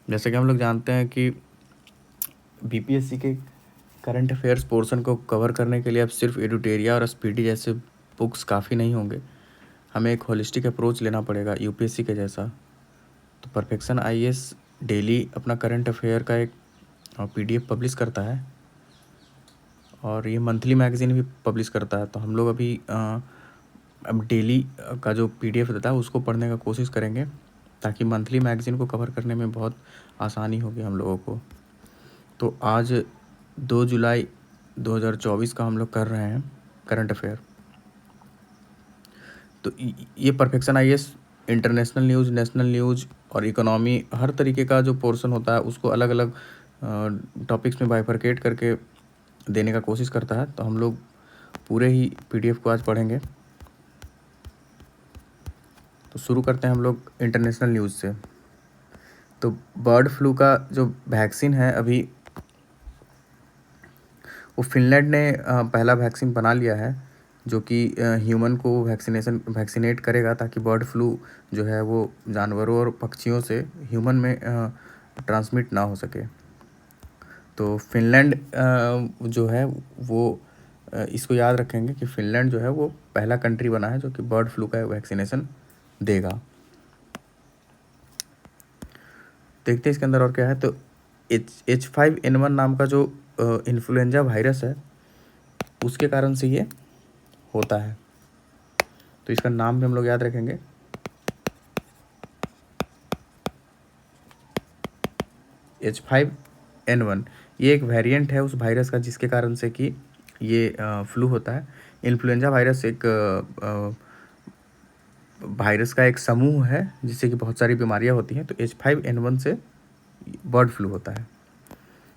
जैसे कि हम लोग जानते हैं कि बीपीएससी के करंट अफेयर्स पोर्शन को कवर करने के लिए अब सिर्फ एडुटेरिया और स्पीडी जैसे बुक्स काफ़ी नहीं होंगे, हमें एक होलिस्टिक अप्रोच लेना पड़ेगा यूपीएससी के जैसा। तो परफेक्शन आईएएस डेली अपना करंट अफेयर का एक पीडीएफ पब्लिश करता है और ये मंथली मैगज़ीन भी पब्लिश करता है। तो हम लोग अभी अब डेली का जो पीडीएफ देता है उसको पढ़ने का कोशिश करेंगे, ताकि मंथली मैगज़ीन को कवर करने में बहुत आसानी होगी हम लोगों को। तो आज 2 जुलाई 2024 का हम लोग कर रहे हैं करंट अफेयर। तो ये perfection IAS international news, national news और इकोनॉमी, हर तरीके का जो पोर्शन होता है उसको अलग अलग टॉपिक्स में बाइफरकेट करके देने का कोशिश करता है। तो हम लोग पूरे ही पीडीएफ को आज पढ़ेंगे। तो शुरू करते हैं हम लोग इंटरनेशनल न्यूज़ से। तो बर्ड फ्लू का जो वैक्सीन है अभी, वो फिनलैंड ने पहला वैक्सीन बना लिया है, जो कि ह्यूमन को वैक्सीनेट करेगा, ताकि बर्ड फ्लू जो है वो जानवरों और पक्षियों से ह्यूमन में ट्रांसमिट ना हो सके। तो फिनलैंड जो है वो इसको याद रखेंगे कि फिनलैंड जो है वो पहला कंट्री बना है जो कि बर्ड फ्लू का वैक्सीनेशन देगा। देखते हैं इसके अंदर और क्या है। तो H5N1 नाम का जो इन्फ्लुएंजा वायरस है उसके कारण से ये होता है। तो इसका नाम भी हम लोग याद रखेंगे, H5N1। ये एक वेरिएंट है उस वायरस का जिसके कारण से कि ये फ्लू होता है। इन्फ्लुएंजा वायरस एक वायरस का एक समूह है जिससे कि बहुत सारी बीमारियां होती हैं। तो H5N1 से बर्ड फ्लू होता है।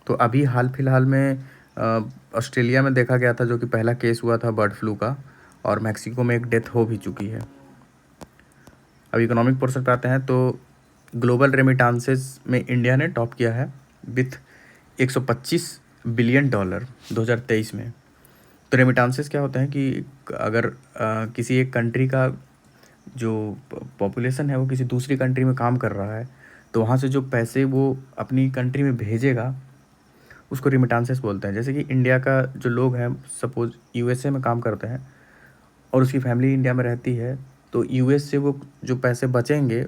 तो अभी हाल फिलहाल में ऑस्ट्रेलिया में देखा गया था, जो कि पहला केस हुआ था बर्ड फ्लू का, और मैक्सिको में एक डेथ हो भी चुकी है। अब इकोनॉमिक पोर्शन पे आते हैं। तो ग्लोबल रेमिटांसेस में इंडिया ने टॉप किया है विथ $125 बिलियन 2023 में। तो रेमिटांसेस क्या होते हैं कि अगर किसी एक कंट्री का जो पॉपुलेशन है वो किसी दूसरी कंट्री में काम कर रहा है, तो वहाँ से जो पैसे वो अपनी कंट्री में भेजेगा उसको रिमिटांसेस बोलते हैं। जैसे कि इंडिया का जो लोग हैं, सपोज यूएसए में काम करते हैं और उसकी फैमिली इंडिया में रहती है, तो यूएस से वो जो पैसे बचेंगे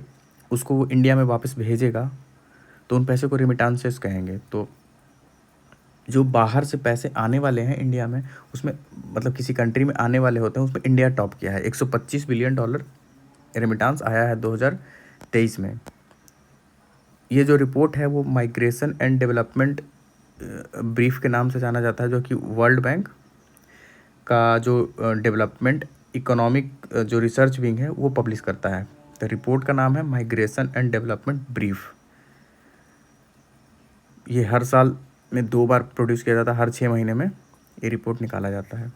उसको वो इंडिया में वापस भेजेगा, तो उन पैसे को रिमिटांसेस कहेंगे। तो जो बाहर से पैसे आने वाले हैं इंडिया में, उसमें मतलब किसी कंट्री में आने वाले होते हैं, उसमें इंडिया टॉप किया है। $125 बिलियन रेमिटांस आया है 2023 में। ये जो रिपोर्ट है वो माइग्रेशन एंड डेवलपमेंट ब्रीफ के नाम से जाना जाता है, जो कि वर्ल्ड बैंक का जो डेवलपमेंट इकोनॉमिक जो रिसर्च विंग है वो पब्लिश करता है। तो रिपोर्ट का नाम है माइग्रेशन एंड डेवलपमेंट ब्रीफ। ये हर साल में 2 बार प्रोड्यूस किया जाता है, हर 6 महीने में ये रिपोर्ट निकाला जाता है।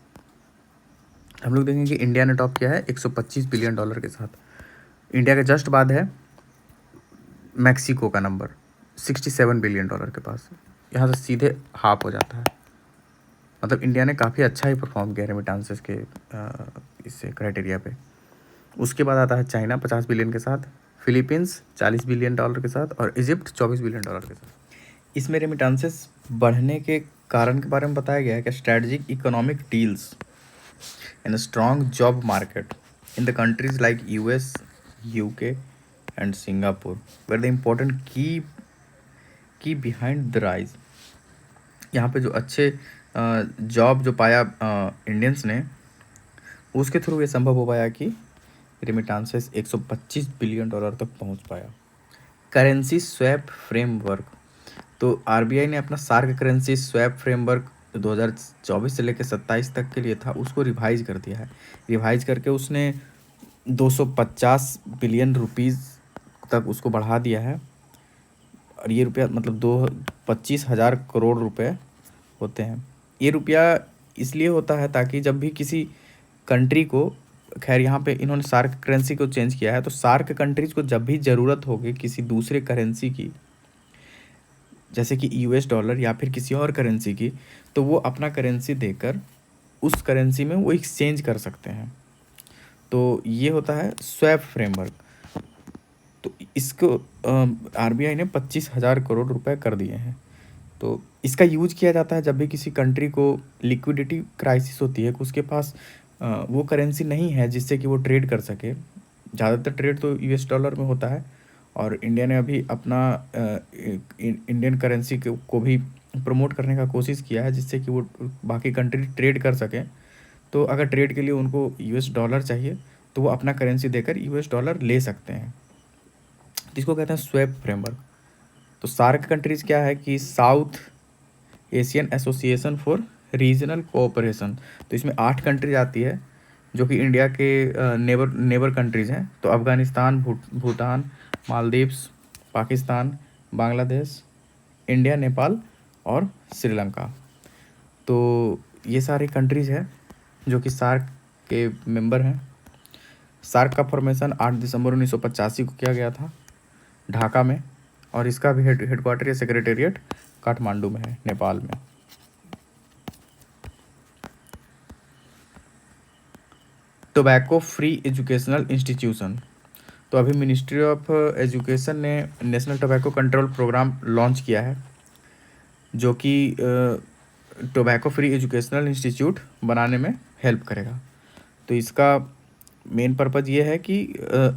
हम लोग देखेंगे कि इंडिया ने टॉप किया है $125 बिलियन के साथ। इंडिया के जस्ट बाद है मैक्सिको का नंबर 67 बिलियन डॉलर के पास। यहाँ से सीधे हाफ हो जाता है। मतलब इंडिया ने काफ़ी अच्छा ही परफॉर्म किया रेमिटांसेस के इससे क्राइटेरिया पे। उसके बाद आता है चाइना 50 बिलियन के साथ, फिलीपींस $40 बिलियन के साथ, और इजिप्ट $24 बिलियन के साथ। इसमें रेमिटांसेस बढ़ने के कारण के बारे में बताया गया है कि strategic economic deals and strong job market in the countries like US, UK and Singapore were the important key behind the rise. यहाँ पे जो अच्छे जॉब जो पाया इंडियंस ने, उसके थ्रू ये संभव हो पाया कि रेमिटांसेस $125 बिलियन तक पहुँच पाया। Currency swap framework. तो आरबीआई ने अपना सार्क करेंसी स्वैप फ्रेमवर्क 2024 से लेकर 27 तक के लिए था, उसको रिवाइज कर दिया है। रिवाइज करके उसने 250 बिलियन रुपीज़ तक उसको बढ़ा दिया है। और ये रुपया मतलब 25,000 करोड़ रुपए होते हैं। ये रुपया इसलिए होता है ताकि जब भी किसी कंट्री को, खैर यहाँ पे इन्होंने सार्क करेंसी को चेंज किया है, तो सार्क कंट्रीज को जब भी ज़रूरत होगी किसी दूसरे करेंसी की, जैसे कि यूएस डॉलर या फिर किसी और करेंसी की, तो वो अपना करेंसी देकर उस करेंसी में वो एक्सचेंज कर सकते हैं। तो ये होता है स्वैप फ्रेमवर्क। तो इसको आरबीआई ने 25,000 करोड़ रुपए कर दिए हैं। तो इसका यूज किया जाता है जब भी किसी कंट्री को लिक्विडिटी क्राइसिस होती है कि उसके पास वो करेंसी नहीं है जिससे कि वो ट्रेड कर सके। ज़्यादातर ट्रेड तो यूएस डॉलर में होता है, और इंडिया ने अभी अपना इंडियन करेंसी को भी प्रमोट करने का कोशिश किया है जिससे कि वो बाकी कंट्री ट्रेड कर सकें। तो अगर ट्रेड के लिए उनको यूएस डॉलर चाहिए तो वो अपना करेंसी देकर यूएस डॉलर ले सकते हैं। तो इसको कहते हैं स्वैप फ्रेमवर्क। तो सार्क कंट्रीज़ क्या है कि south Asian association for regional cooperation. तो इसमें 8 कंट्रीज आती है जो कि इंडिया के नेबर कंट्रीज़ हैं। तो अफ़गानिस्तान, भूटान, मालदीव्स, पाकिस्तान, बांग्लादेश, इंडिया, नेपाल और श्रीलंका। तो ये सारी कंट्रीज़ हैं जो कि सार्क के मेंबर हैं। सार्क का फॉर्मेशन 8 दिसंबर 1985 को किया गया था ढाका में, और इसका भी हेडक्वार्टर या सेक्रेटेरिएट काठमांडू में है, नेपाल में। Tobacco free educational institution. तो अभी मिनिस्ट्री ऑफ एजुकेशन ने national tobacco control program launch किया है जो कि टोबैको फ्री एजुकेशनल इंस्टीट्यूट बनाने में हेल्प करेगा। तो इसका मेन पर्पज़ ये है कि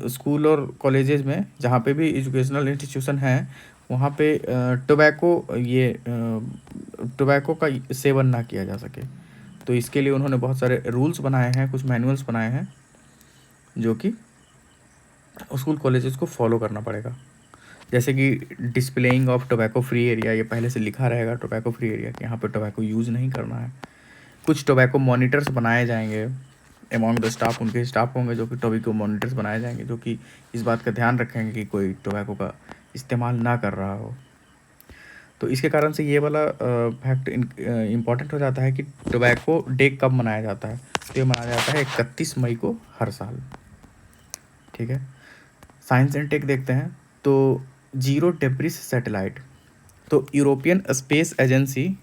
स्कूल और कॉलेजेस में जहाँ पे भी एजुकेशनल इंस्टीट्यूशन हैं वहाँ पे टोबैको का सेवन ना किया जा सके। तो इसके लिए उन्होंने बहुत सारे रूल्स बनाए हैं, कुछ मैनुअल्स बनाए हैं जो कि स्कूल कॉलेजेस को फॉलो करना पड़ेगा। जैसे कि displaying of tobacco free area, ये पहले से लिखा रहेगा टोबैको फ्री एरिया कि यहाँ पे टोबैको यूज़ नहीं करना है। कुछ टोबैको मॉनिटर्स बनाए जाएंगे एमॉन्ग द स्टाफ, उनके स्टाफ होंगे जो कि टोबैको मॉनिटर्स बनाए जाएंगे जो कि इस बात का ध्यान रखेंगे कि कोई टोबैको का इस्तेमाल ना कर रहा हो। तो इसके कारण से ये वाला फैक्ट इम्पॉर्टेंट हो जाता है कि टोबैको डे कब मनाया जाता है। तो ये मनाया जाता है 31 मई को हर साल। ठीक है, साइंस एंड टेक देखते हैं। तो जीरो डेब्रिस सैटेलाइट, तो यूरोपियन स्पेस एजेंसी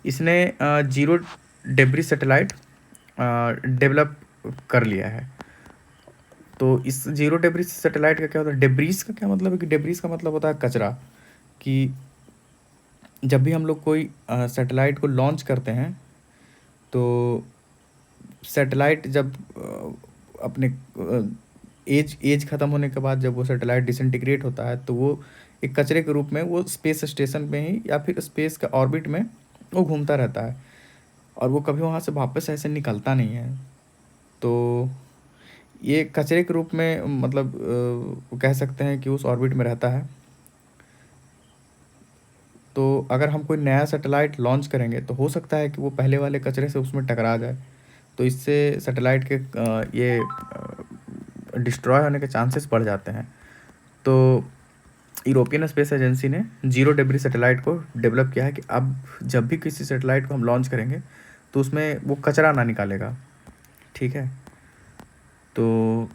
इसने जीरो डेब्रिस सैटेलाइट डेवलप कर लिया है। तो इस जीरो डेब्रिस सैटेलाइट का क्या होता है, डेब्रिस का क्या मतलब है कि डेब्रिस का मतलब होता है कचरा। कि जब भी हम लोग कोई सैटेलाइट को लॉन्च करते हैं तो सैटेलाइट जब अपने एज ख़त्म होने के बाद जब वो सैटेलाइट डिसइंटीग्रेट होता है तो वो एक कचरे के रूप में वो स्पेस स्टेशन में ही या फिर स्पेस का ऑर्बिट में वो घूमता रहता है, और वो कभी वहाँ से वापस ऐसे निकलता नहीं है। तो ये कचरे के रूप में मतलब कह सकते हैं कि उस ऑर्बिट में रहता है। तो अगर हम कोई नया सैटेलाइट लॉन्च करेंगे तो हो सकता है कि वो पहले वाले कचरे से उसमें टकरा जाए, तो इससे सैटेलाइट के ये डिस्ट्रॉय होने के चांसेस बढ़ जाते हैं। तो यूरोपियन स्पेस एजेंसी ने जीरो डेब्री सैटेलाइट को डेवलप किया है कि अब जब भी किसी सैटेलाइट को हम लॉन्च करेंगे तो उसमें वो कचरा ना निकालेगा। ठीक है, तो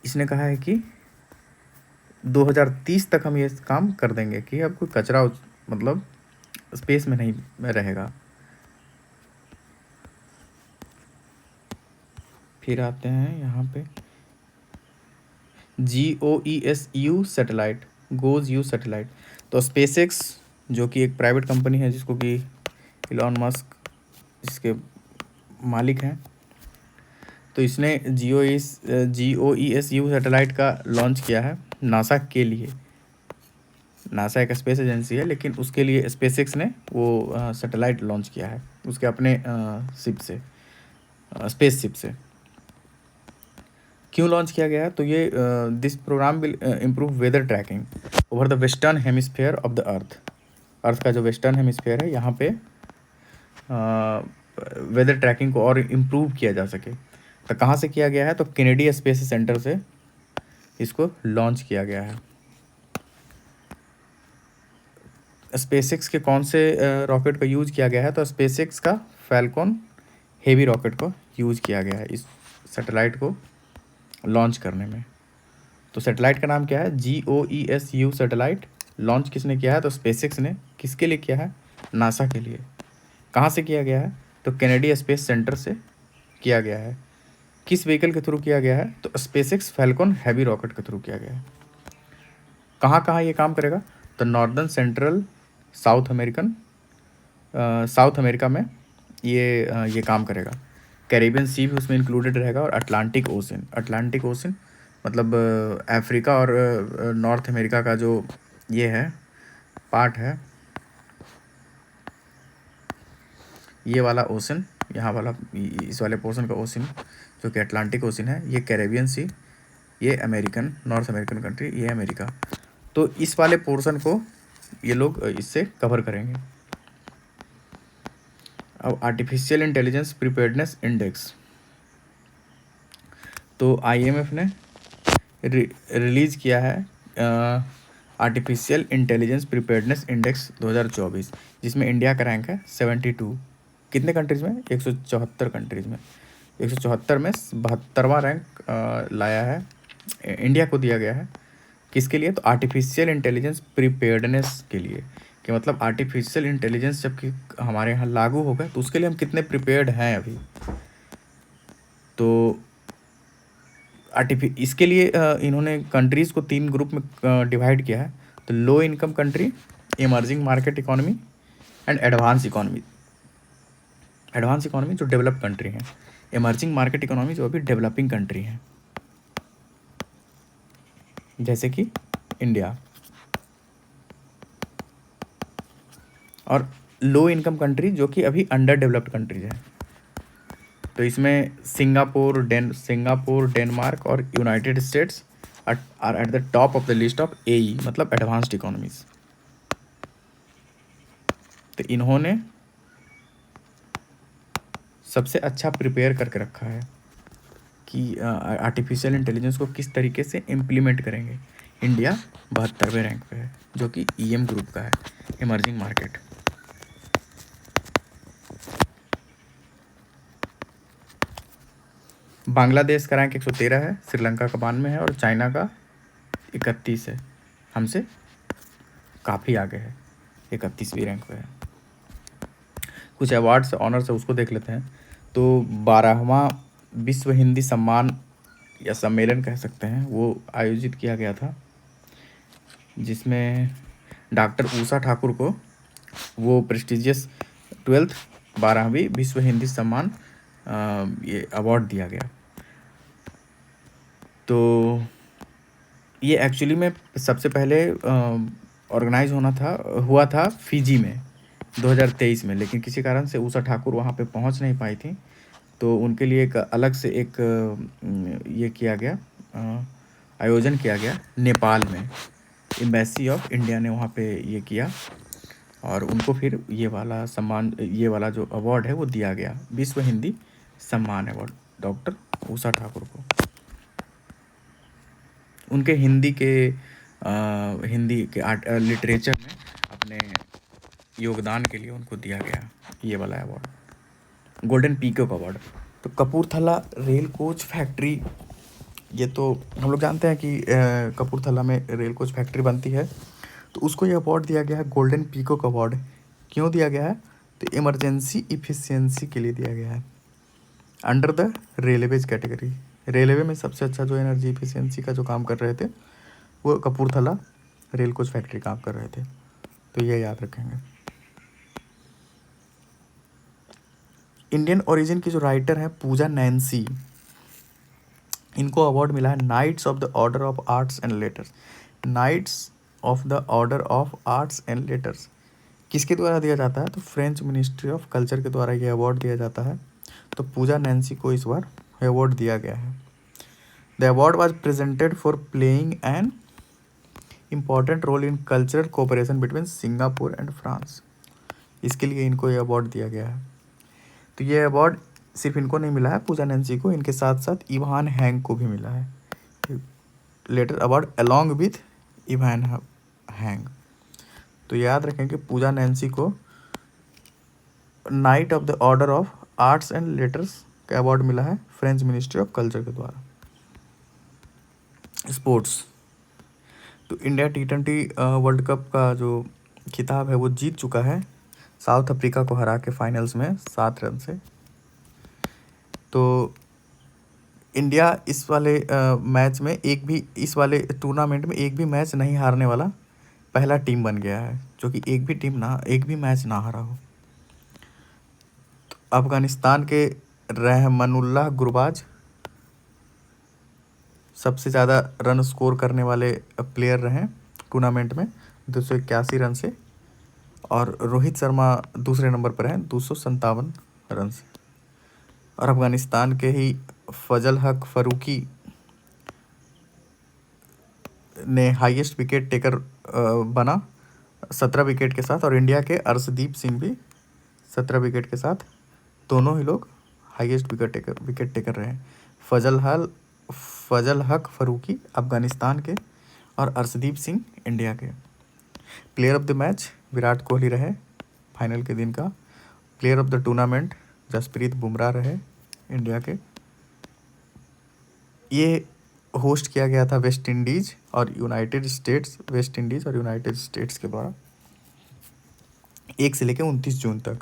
इसने कहा है कि 2030 तक हम ये काम कर देंगे कि अब कोई कचरा मतलब स्पेस में नहीं रहेगा। फिर आते हैं यहाँ पे GOES-U सैटेलाइट, GOES-U सैटेलाइट। तो स्पेसएक्स जो कि एक प्राइवेट कंपनी है जिसको कि इलॉन मस्क इसके मालिक हैं, तो इसने GOES-U सैटेलाइट का लॉन्च किया है नासा के लिए। नासा एक स्पेस एजेंसी है लेकिन उसके लिए स्पेसएक्स ने वो सैटेलाइट लॉन्च किया है उसके अपने शिप से, स्पेस शिप से। क्यों लॉन्च किया गया है, तो ये this program will improve weather tracking over the western hemisphere of the earth का जो वेस्टर्न हेमिस्फेयर है यहाँ पे वेदर ट्रैकिंग को और इम्प्रूव किया जा सके। तो कहाँ से किया गया है, तो केनेडी स्पेस सेंटर से इसको लॉन्च किया गया है। स्पेसएक्स के कौन से रॉकेट का यूज़ किया गया है, तो स्पेसएक्स का फैल्कॉन हेवी रॉकेट को यूज़ किया गया है इस सैटेलाइट को लॉन्च करने में। तो सैटेलाइट का नाम क्या है, GOES-U सैटेलाइट। लॉन्च किसने किया है, तो स्पेसएक्स ने। किसके लिए किया है, नासा के लिए। कहाँ से किया गया है, तो केनेडी स्पेस सेंटर से किया गया है। किस व्हीकल के थ्रू किया गया है? तो स्पेसएक्स फैल्कन हैवी रॉकेट के थ्रू किया गया है। कहाँ कहाँ ये काम करेगा? तो नॉर्दर्न, सेंट्रल, साउथ अमेरिका में ये काम करेगा। कैरेबियन सी भी उसमें इंक्लूडेड रहेगा, और अटलांटिक ओशन मतलब अफ्रीका और नॉर्थ अमेरिका का जो ये है पार्ट है, ये वाला ओशन, यहाँ वाला इस वाले पोर्शन का ओशन जो कि अटलांटिक ओशन है, ये कैरेबियन सी, ये नॉर्थ अमेरिकन कंट्री, ये अमेरिका। तो इस वाले पोर्शन को ये लोग इससे कवर करेंगे। अब आर्टिफिशियल इंटेलिजेंस प्रिपेयर्डनेस इंडेक्स, तो आईएमएफ ने रिलीज़ किया है आर्टिफिशियल इंटेलिजेंस प्रिपेयर्डनेस इंडेक्स 2024, जिसमें इंडिया का रैंक है 72। कितने कंट्रीज़ में? 174 कंट्रीज़ में। 174 में 72वां रैंक लाया है, इंडिया को दिया गया है। किसके लिए? तो आर्टिफिशियल इंटेलिजेंस प्रिपेयर्डनेस के लिए, कि मतलब आर्टिफिशियल इंटेलिजेंस जबकि हमारे यहाँ लागू होगा तो उसके लिए हम कितने प्रिपेयर्ड हैं अभी। तो इसके लिए इन्होंने कंट्रीज़ को 3 ग्रुप में डिवाइड किया है। तो low income country, emerging market economy and advance economy. Advance economy जो डेवलप कंट्री हैं, इमर्जिंग मार्केट इकोनॉमी जो अभी डेवलपिंग कंट्री हैं, जैसे कि इंडिया, और लो इनकम कंट्री जो कि अभी अंडर डेवलप्ड कंट्रीज हैं। तो इसमें सिंगापुर, डेनमार्क और United States are at the top of the list of AE, मतलब एडवांस्ड इकोनॉमीज। तो इन्होंने सबसे अच्छा प्रिपेयर करके रखा है कि आर्टिफिशियल इंटेलिजेंस को किस तरीके से इम्प्लीमेंट करेंगे। इंडिया 72वें रैंक पे है, जो कि ईएम ग्रुप का है, इमर्जिंग मार्केट। बांग्लादेश का रैंक 113 है, श्रीलंका का 92 है, और चाइना का 31 है। हमसे काफ़ी आगे है, 31वीं रैंक पे है। कुछ अवार्ड्स ऑनर्स है उसको देख लेते हैं। तो 12वां विश्व हिंदी सम्मान या सम्मेलन कह सकते हैं, वो आयोजित किया गया था, जिसमें डॉक्टर उषा ठाकुर को वो प्रेस्टिजियस 12वीं विश्व हिंदी सम्मान ये अवार्ड दिया गया। तो ये एक्चुअली में सबसे पहले ऑर्गेनाइज हुआ था फिजी में 2023 में, लेकिन किसी कारण से उषा ठाकुर वहाँ पे पहुँच नहीं पाई थी, तो उनके लिए एक अलग से एक ये किया गया, आयोजन किया गया नेपाल में। एम्बेसी ऑफ इंडिया ने वहाँ पे ये किया, और उनको फिर ये वाला सम्मान, ये वाला जो अवार्ड है वो दिया गया, विश्व हिंदी सम्मान अवार्ड, डॉक्टर उषा ठाकुर को। उनके हिंदी के आर्ट लिटरेचर में अपने योगदान के लिए उनको दिया गया ये वाला अवार्ड, गोल्डन पीकॉक अवार्ड। तो कपूरथला रेल कोच फैक्ट्री, ये तो हम लोग जानते हैं कि कपूरथला में रेल कोच फैक्ट्री बनती है, तो उसको ये अवार्ड दिया गया है, गोल्डन पीकॉक अवार्ड। क्यों दिया गया है? तो इमरजेंसी इफ़िशियंसी के लिए दिया गया है, under the railways category. Railway में सबसे अच्छा जो एनर्जी इफिशियंसी का जो काम कर रहे थे वो कपूरथला रेल कोच फैक्ट्री काम कर रहे थे, तो ये याद रखेंगे। इंडियन ओरिजिन की जो राइटर हैं पूजा नैन्सी, इनको अवार्ड मिला है knights of the order of arts and letters. Knights of the order of arts and letters किसके द्वारा दिया जाता है? तो फ्रेंच मिनिस्ट्री ऑफ कल्चर के द्वारा ये अवार्ड दिया जाता है। तो पूजा नैन्सी को इस बार अवार्ड दिया गया है। The award was presented for playing an important role in cultural cooperation between Singapore and France. इसके लिए इनको ये अवार्ड दिया गया है। तो ये अवार्ड सिर्फ इनको नहीं मिला है, पूजा नैन्सी को, इनके साथ साथ इवान हैंग को भी मिला है। Letter award along with Ivan Heng. तो याद रखें कि पूजा नैन्सी को knight of the order of arts and letters का अवार्ड मिला है फ्रेंच मिनिस्ट्री ऑफ कल्चर के द्वारा। स्पोर्ट्स, तो इंडिया T20 वर्ल्ड कप का जो खिताब है वो जीत चुका है, साउथ अफ्रीका को हरा के फाइनल्स में 7 रन से। तो इंडिया इस वाले मैच में एक भी, इस वाले टूर्नामेंट में एक भी मैच नहीं हारने वाला पहला टीम बन गया है, जो कि एक भी मैच ना हारा हो। अफगानिस्तान के रहमानुल्लाह गुरबाज सबसे ज़्यादा रन स्कोर करने वाले प्लेयर रहे टूर्नामेंट में 281 रन से, और रोहित शर्मा दूसरे नंबर पर हैं 257 रन से। और अफगानिस्तान के ही फजल हक फ़ारूकी ने हाईएस्ट विकेट टेकर बना 17 विकेट के साथ, और इंडिया के अर्शदीप सिंह भी 17 विकेट के साथ, दोनों ही लोग हाईएस्ट विकेट टेकर रहे हैं। फजल हक फ़ारूकी अफगानिस्तान के और अर्शदीप सिंह इंडिया के। Player of the match Virat Kohli रहे फाइनल के दिन का। Player of the tournament Jasprit Bumrah रहे इंडिया के। ये होस्ट किया गया था वेस्ट इंडीज़ और यूनाइटेड स्टेट्स के द्वारा 1 से लेकर 29 जून तक।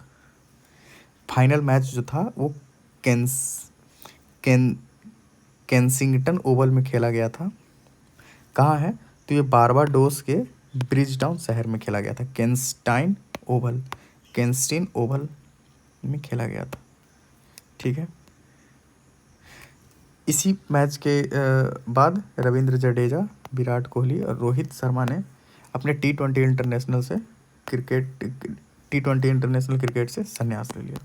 फाइनल मैच जो था वो केंसिंगटन ओवल में खेला गया था। कहाँ है? तो ये बारबाडोस के ब्रिजटाउन शहर में खेला गया था। केंस्टिन ओवल में खेला गया था। ठीक है। इसी मैच के बाद रविंद्र जडेजा, विराट कोहली और रोहित शर्मा ने अपने टी20 इंटरनेशनल क्रिकेट से संन्यास ले लिया।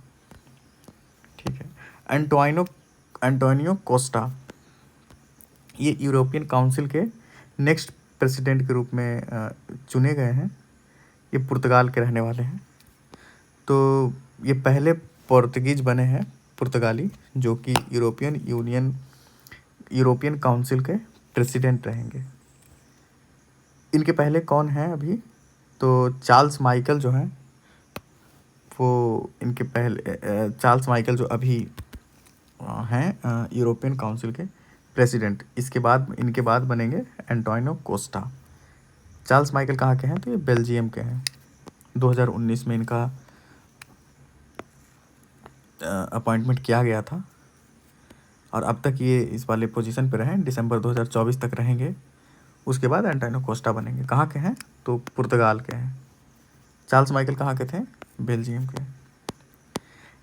ठीक है। एंटोनियो कोस्टा ये यूरोपियन काउंसिल के नेक्स्ट प्रेसिडेंट के रूप में चुने गए हैं। ये पुर्तगाल के रहने वाले हैं। तो ये पहले पोर्तुगीज बने हैं, पुर्तगाली, जो कि यूरोपियन काउंसिल के प्रेसिडेंट रहेंगे। इनके पहले कौन हैं अभी? तो चार्ल्स माइकल जो हैं वो इनके पहले चार्ल्स माइकल जो अभी हैं यूरोपियन काउंसिल के प्रेसिडेंट। इनके बाद बनेंगे एंटोनियो कोस्टा। चार्ल्स माइकल कहाँ के हैं? तो ये बेल्जियम के हैं। 2019 में इनका अपॉइंटमेंट किया गया था और अब तक ये इस वाले पोजीशन पे रहें, दिसंबर 2024 तक रहेंगे। उसके बाद एंटोनियो कोस्टा बनेंगे। कहाँ के हैं? तो पुर्तगाल के हैं। चार्ल्स माइकल कहाँ के थे? बेल्जियम के।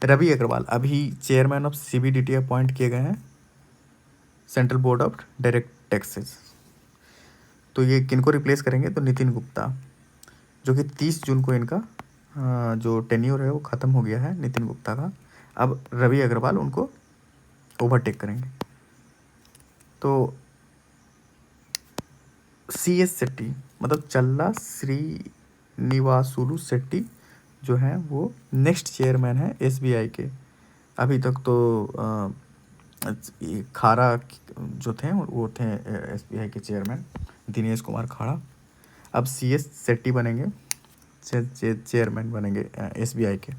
रवि अग्रवाल अभी चेयरमैन ऑफ CBDT अपॉइंट किए गए हैं, central board of direct taxes. तो ये किनको रिप्लेस करेंगे? तो नितिन गुप्ता, जो कि 30 जून को इनका जो टेन्योर है वो ख़त्म हो गया है नितिन गुप्ता का। अब रवि अग्रवाल उनको ओवरटेक करेंगे। तो CS शेट्टी मतलब चल्ला श्रीनिवासुलु शेट्टी जो हैं वो नेक्स्ट चेयरमैन है SBI के। अभी तक तो खारा जो थे वो थे SBI के चेयरमैन, दिनेश कुमार खाड़ा। अब CS शेट्टी बनेंगे चेयरमैन बनेंगे SBI के।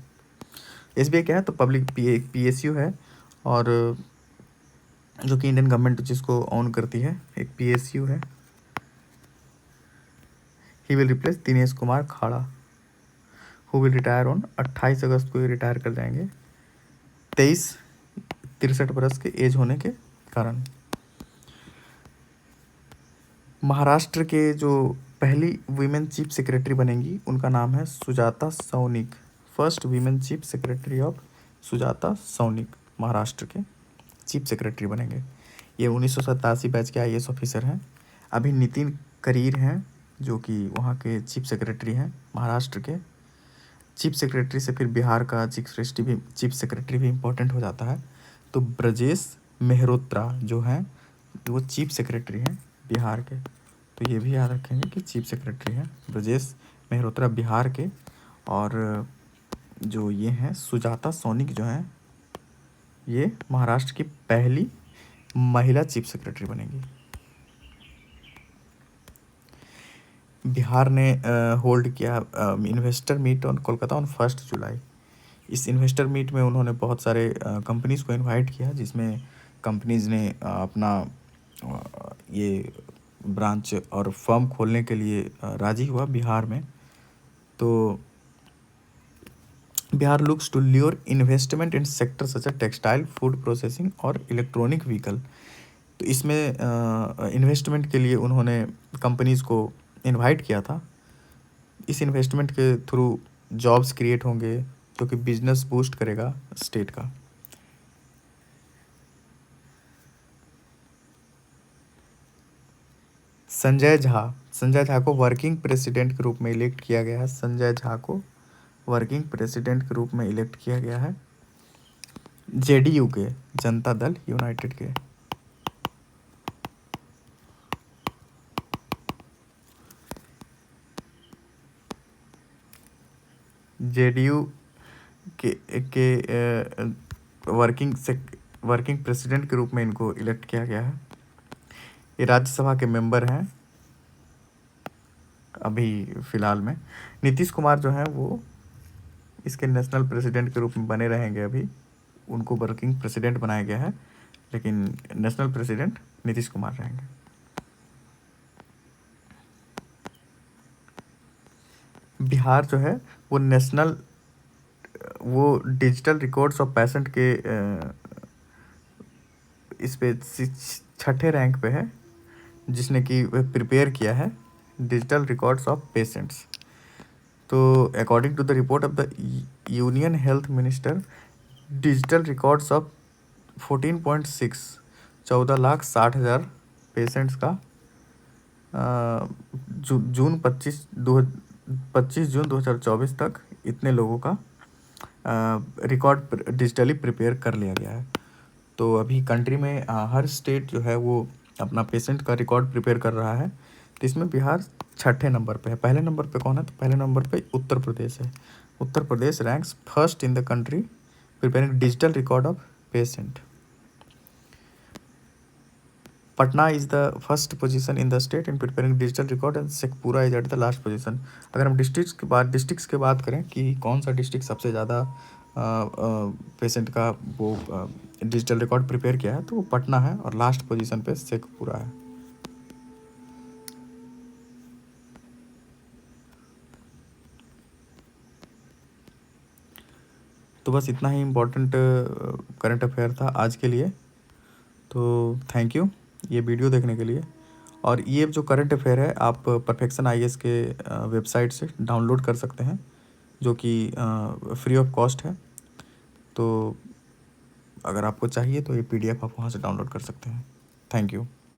SBI क्या है? तो पब्लिक PSU है, और जो कि इंडियन गवर्नमेंट जिसको ऑन करती है, एक PSU है। He will replace Dinesh Kumar खाड़ा, हु विल रिटायर ऑन 28 अगस्त को ये रिटायर कर जाएंगे 63 बरस के एज होने के कारण। महाराष्ट्र के जो पहली वीमेन चीफ सेक्रेटरी बनेंगी उनका नाम है Sujata Saunik. First women chief secretary of Sujata Saunik Maharashtra के चीफ सेक्रेटरी बनेंगे। ये 1987 बैच के IAS ऑफिसर हैं। अभी नितिन करीर हैं जो कि वहाँ के चीफ सेक्रेटरी हैं महाराष्ट्र के। चीफ सेक्रेटरी से फिर बिहार का चीफ सेक्रेटरी भी इम्पोर्टेंट हो जाता है। तो ब्रजेश मेहरोत्रा जो हैं वो चीफ सेक्रेटरी हैं बिहार के। तो ये भी याद रखेंगे कि चीफ सेक्रेटरी हैं ब्रजेश मेहरोत्रा बिहार के। और जो ये हैं सुजाता सौनिक जो हैं ये महाराष्ट्र की पहली महिला चीफ सेक्रेटरी बनेंगी। बिहार ने होल्ड किया investor meet on Kolkata on 1 July. इस इन्वेस्टर मीट में उन्होंने बहुत सारे कंपनीज़ को इनवाइट किया, जिसमें कंपनीज़ ने अपना ये ब्रांच और फर्म खोलने के लिए राज़ी हुआ बिहार में। तो Bihar looks to lure investment in sector such as textile, food processing और इलेक्ट्रॉनिक व्हीकल। तो इसमें इन्वेस्टमेंट के लिए उन्होंने कंपनीज़ को इनवाइट किया था। इस इन्वेस्टमेंट के थ्रू जॉब्स क्रिएट होंगे, जो कि बिजनेस बूस्ट करेगा स्टेट का। संजय झा को वर्किंग प्रेसिडेंट के रूप में इलेक्ट किया गया है। संजय झा को वर्किंग प्रेसिडेंट के रूप में इलेक्ट किया गया है जेडीयू के, जनता दल यूनाइटेड के। जेडीयू के वर्किंग प्रेसिडेंट के रूप में इनको इलेक्ट किया गया है। ये राज्यसभा के मेंबर हैं अभी फ़िलहाल में। नीतीश कुमार जो हैं वो इसके नेशनल प्रेसिडेंट के रूप में बने रहेंगे। अभी उनको वर्किंग प्रेसिडेंट बनाया गया है, लेकिन नेशनल प्रेसिडेंट नीतीश कुमार रहेंगे। बिहार जो है वो डिजिटल रिकॉर्ड्स ऑफ पेशेंट के इस पे 6ठे रैंक पे है, जिसने कि प्रिपेयर किया है डिजिटल रिकॉर्ड्स ऑफ पेशेंट्स। तो according to the report of the union health minister, digital records of 14.6 14,60,000 patients का जून 25 जून 2024 तक इतने लोगों का रिकॉर्ड डिजिटली प्रिपेयर कर लिया गया है। तो अभी कंट्री में हर स्टेट जो है वो अपना पेशेंट का रिकॉर्ड प्रिपेयर कर रहा है। तो इसमें बिहार 6ठे नंबर पे है। पहले नंबर पे कौन है? तो पहले नंबर पे उत्तर प्रदेश है। Uttar Pradesh ranks first in the country preparing digital record of patient. Patna is the first position in the state in preparing digital record and Sheikhpura is at the last position. अगर हम डिस्ट्रिक्ट्स की बात करें कि कौन सा डिस्ट्रिक्ट सबसे ज़्यादा पेशेंट का वो डिजिटल रिकॉर्ड प्रिपेयर किया है, तो वो पटना है और लास्ट पोजीशन पे शेखपुरा है। तो बस इतना ही इम्पोर्टेंट करंट अफेयर था आज के लिए। तो थैंक यू ये वीडियो देखने के लिए। और ये जो करंट अफेयर है आप परफेक्शन आईएएस के वेबसाइट से डाउनलोड कर सकते हैं, जो कि फ्री ऑफ कॉस्ट है। तो अगर आपको चाहिए तो ये पीडीएफ आप वहाँ से डाउनलोड कर सकते हैं। Thank you.